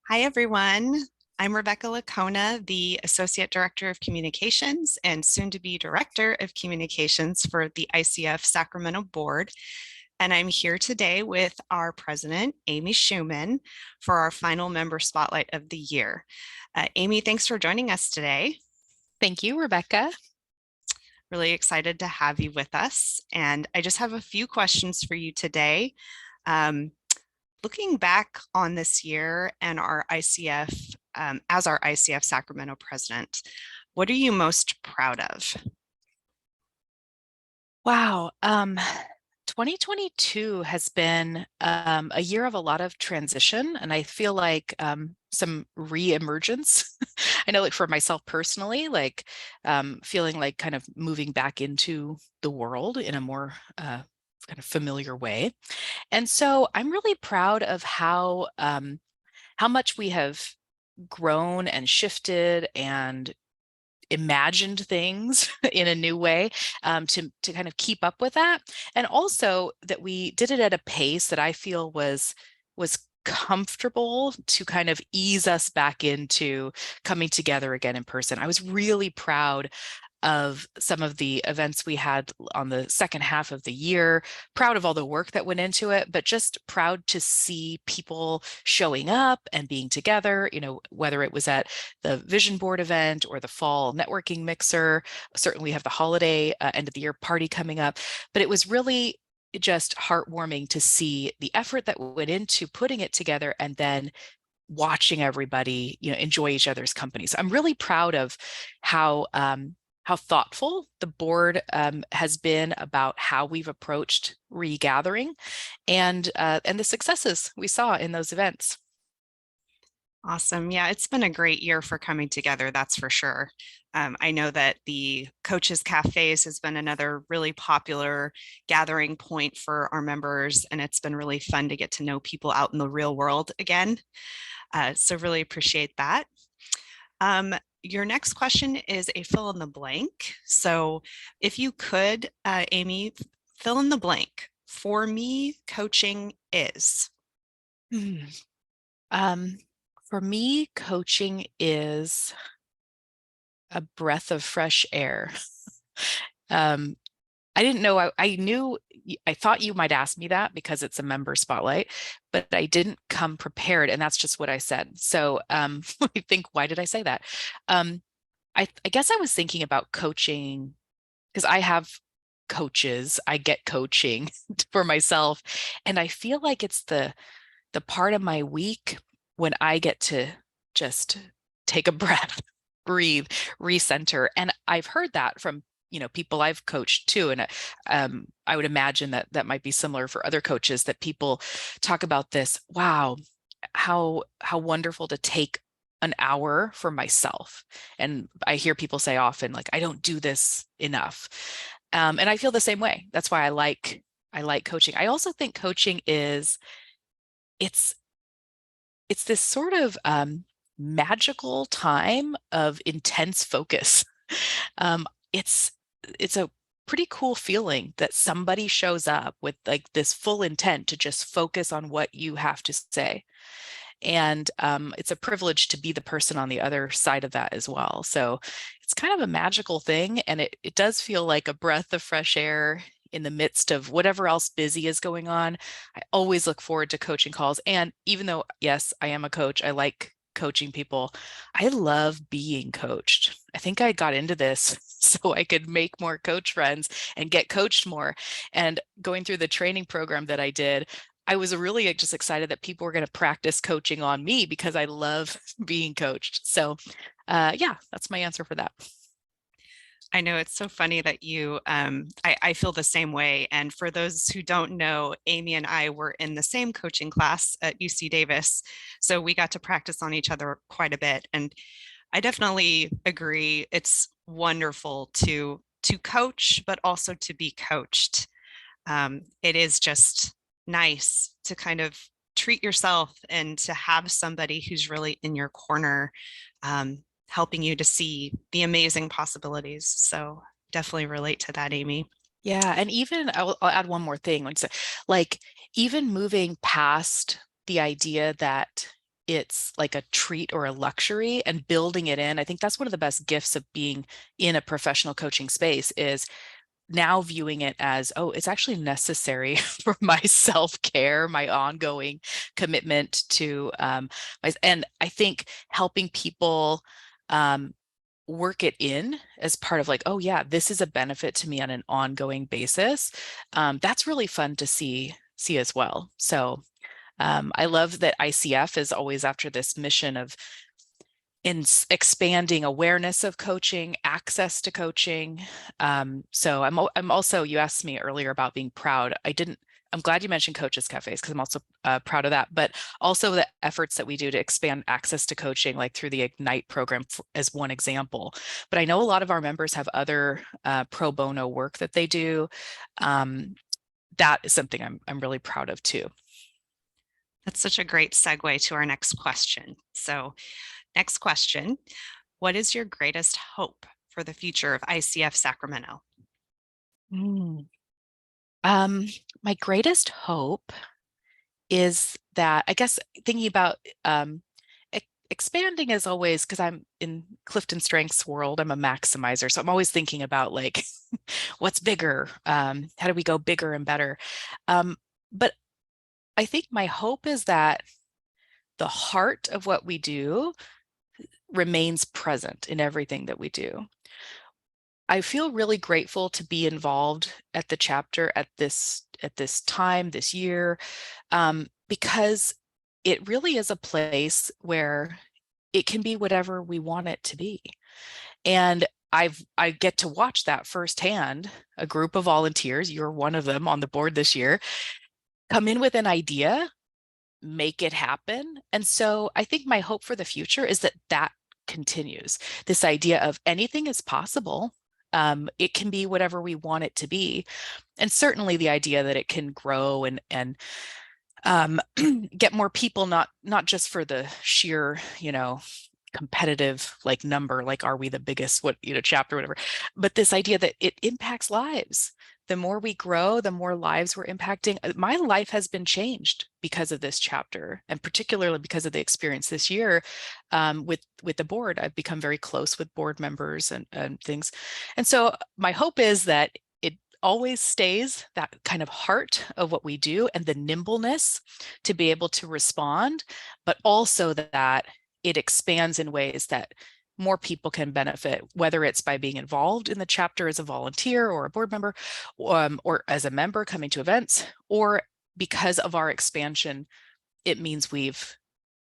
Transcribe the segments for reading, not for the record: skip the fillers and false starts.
Hi, everyone. I'm Rebecca Lacona, the Associate Director of Communications and soon to be Director of Communications for the ICF Sacramento Board. And I'm here today with our President, Amy Shuman, for our final member spotlight of the year. Amy, thanks for joining us today. Thank you, Rebecca. Really excited to have you with us. And I just have a few questions for you today. Um, Looking back on this year and our ICF, as our ICF Sacramento president, what are you most proud of? Wow. 2022 has been a year of a lot of transition, and I feel like some re-emergence. I know, like for myself personally, like feeling like kind of moving back into the world in a more kind of familiar way. And so I'm really proud of how much we have grown and shifted and imagined things in a new way, to kind of keep up with that, and also that we did it at a pace that I feel was comfortable to kind of ease us back into coming together again in person. I was really proud of some of the events we had on the second half of the year, proud of all the work that went into it, but just proud to see people showing up and being together, whether it was at the Vision Board event or the fall networking mixer. Certainly we have the holiday end of the year party coming up, but it was really just heartwarming to see the effort that went into putting it together and then watching everybody, enjoy each other's company. So I'm really proud of how thoughtful the board has been about how we've approached regathering and the successes we saw in those events. Awesome. Yeah, it's been a great year for coming together, that's for sure. I know that the Coaches Cafes has been another really popular gathering point for our members, and it's been really fun to get to know people out in the real world again. So really appreciate that. Your next question is a fill in the blank. So if you could, Amy, fill in the blank. For me, coaching is. Hmm. Um, for me, coaching is a breath of fresh air. Um, I didn't know, I thought you might ask me that because it's a member spotlight, but I didn't come prepared, and that's just what I said. So I think, why did I say that? I guess I was thinking about coaching because I have coaches, I get coaching for myself, and I feel like it's the part of my week when I get to just take a breath, breathe, recenter. And I've heard that from people I've coached too, and I would imagine that that might be similar for other coaches, that people talk about this. Wow, how wonderful to take an hour for myself. And I hear people say often, like, I don't do this enough. And I feel the same way. That's why I like coaching. I also think coaching is it's it's this sort of magical time of intense focus. Um, it's it's a pretty cool feeling that somebody shows up with like this full intent to just focus on what you have to say. And it's a privilege to be the person on the other side of that as well. So it's kind of a magical thing. And it does feel like a breath of fresh air in the midst of whatever else busy is going on. I always look forward to coaching calls. And even though, yes, I am a coach, I like coaching people. I love being coached. I think I got into this so I could make more coach friends and get coached more. And going through the training program that I did, I was really just excited that people were going to practice coaching on me because I love being coached. So, yeah, that's my answer for that. I know it's so funny that I feel the same way. And for those who don't know, Amy and I were in the same coaching class at UC Davis. So we got to practice on each other quite a bit. And I definitely agree. It's wonderful to coach, but also to be coached. It is just nice to kind of treat yourself and to have somebody who's really in your corner, helping you to see the amazing possibilities. So definitely relate to that, Amy. Yeah, and even I'll add one more thing. Like, even moving past the idea that it's like a treat or a luxury, and building it in. I think that's one of the best gifts of being in a professional coaching space, is now viewing it as, oh, it's actually necessary for my self-care, my ongoing commitment to and I think helping people work it in as part of like, oh yeah, this is a benefit to me on an ongoing basis. That's really fun to see as well. So I love that ICF is always after this mission of in expanding awareness of coaching, access to coaching. So I'm also, you asked me earlier about being proud. I'm glad you mentioned Coaches Cafes, because I'm also proud of that, but also the efforts that we do to expand access to coaching, like through the Ignite program as one example. But I know a lot of our members have other pro bono work that they do. That is something I'm really proud of too. That's such a great segue to our next question. So, next question, what is your greatest hope for the future of ICF Sacramento? Mm. My greatest hope is that, I guess, thinking about expanding as always, because I'm in Clifton Strengths world, I'm a maximizer. So I'm always thinking about like, what's bigger? How do we go bigger and better? But I think my hope is that the heart of what we do remains present in everything that we do. I feel really grateful to be involved at the chapter at this time, this year, because it really is a place where it can be whatever we want it to be. And I get to watch that firsthand. A group of volunteers, you're one of them on the board this year, come in with an idea, make it happen. And so I think my hope for the future is that that continues. This idea of anything is possible. It can be whatever we want it to be. And certainly the idea that it can grow and get more people, not just for the sheer, competitive like number, like are we the biggest chapter, whatever, but this idea that it impacts lives. The more we grow, the more lives we're impacting. My life has been changed because of this chapter, and particularly because of the experience this year with the board. I've become very close with board members and things. And so my hope is that it always stays that kind of heart of what we do and the nimbleness to be able to respond, but also that it expands in ways that more people can benefit, whether it's by being involved in the chapter as a volunteer or a board member, or as a member coming to events, or because of our expansion, it means we've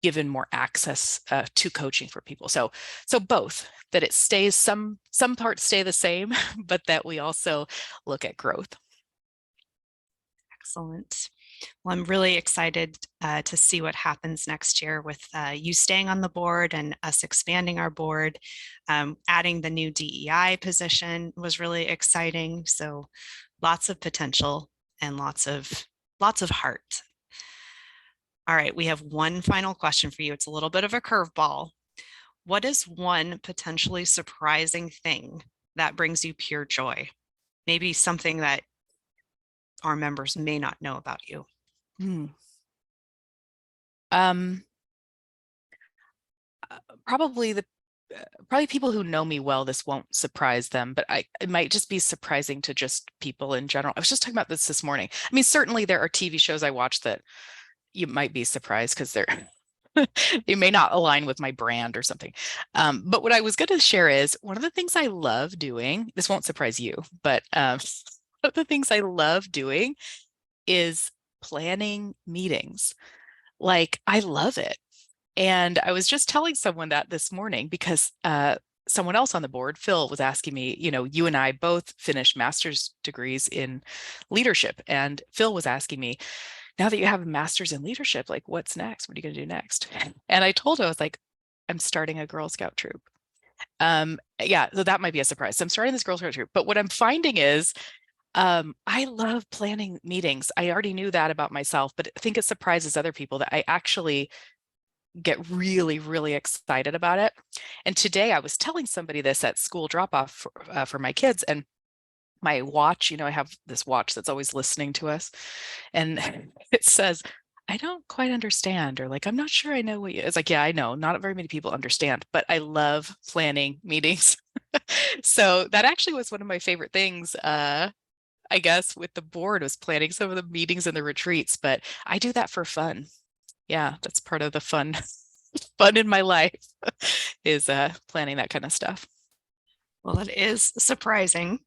given more access to coaching for people. So both, that it stays, some parts stay the same, but that we also look at growth. Excellent. Well, I'm really excited to see what happens next year with you staying on the board and us expanding our board. Adding the new DEI position was really exciting. So lots of potential and lots of heart. All right, we have one final question for you. It's a little bit of a curveball. What is one potentially surprising thing that brings you pure joy? Maybe something that our members may not know about you. Probably people who know me well, this won't surprise them, but it might just be surprising to just people in general. I was just talking about this morning. I mean, certainly there are TV shows I watch that you might be surprised because they may not align with my brand or something. But what I was going to share is one of the things I love doing, this won't surprise you, but one of the things I love doing is planning meetings. Like, I love it. And I was just telling someone that this morning because someone else on the board, Phil, was asking me, you and I both finished master's degrees in leadership. And Phil was asking me, now that you have a master's in leadership, like, what's next? What are you going to do next? And I told him, I was like, I'm starting a Girl Scout troop. Yeah, so that might be a surprise. So I'm starting this Girl Scout troop. But what I'm finding is I love planning meetings. I already knew that about myself, but I think it surprises other people that I actually get really, really excited about it. And today I was telling somebody this at school drop-off for my kids, and my watch, I have this watch that's always listening to us, and it says, I don't quite understand, or like, I'm not sure I know what you, it's like, yeah, I know, not very many people understand, but I love planning meetings. So that actually was one of my favorite things, I guess, with the board was planning some of the meetings and the retreats, but I do that for fun. Yeah, that's part of the fun, fun in my life is planning that kind of stuff. Well, it is surprising,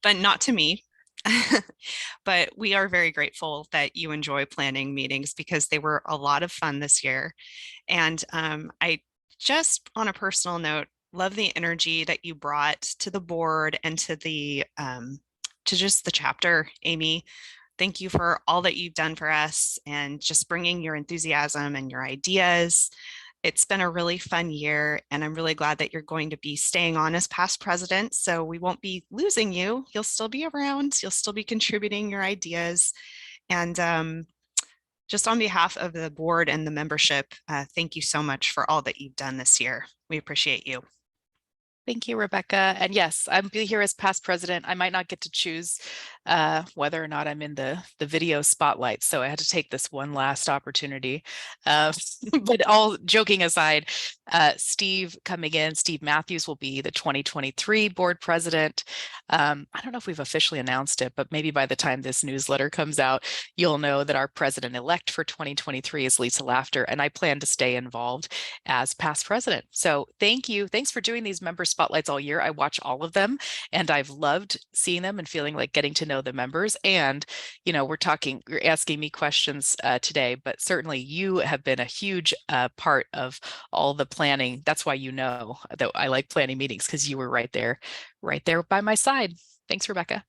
but not to me. But we are very grateful that you enjoy planning meetings because they were a lot of fun this year. And I just, on a personal note, love the energy that you brought to the board and to just the chapter, Amy. Thank you for all that you've done for us and just bringing your enthusiasm and your ideas. It's been a really fun year, and I'm really glad that you're going to be staying on as past president. So we won't be losing you. You'll still be around, you'll still be contributing your ideas. And just on behalf of the board and the membership, thank you so much for all that you've done this year. We appreciate you. Thank you, Rebecca. And yes, I'm be here as past president. I might not get to choose whether or not I'm in the video spotlight, so I had to take this one last opportunity. Uh, but all joking aside, Steve coming in, Steve Matthews will be the 2023 board president. I don't know if we've officially announced it, but maybe by the time this newsletter comes out, you'll know that our president-elect for 2023 is Lisa Laughter, and I plan to stay involved as past president. So thank you. Thanks for doing these member spotlights all year. I watch all of them and I've loved seeing them and feeling like getting to know the members. And, you're asking me questions today, but certainly you have been a huge part of all the planning. That's why you know that I like planning meetings because you were right there by my side. Thanks, Rebecca.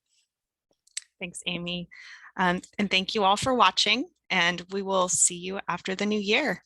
Thanks, Amy. And thank you all for watching, and we will see you after the new year.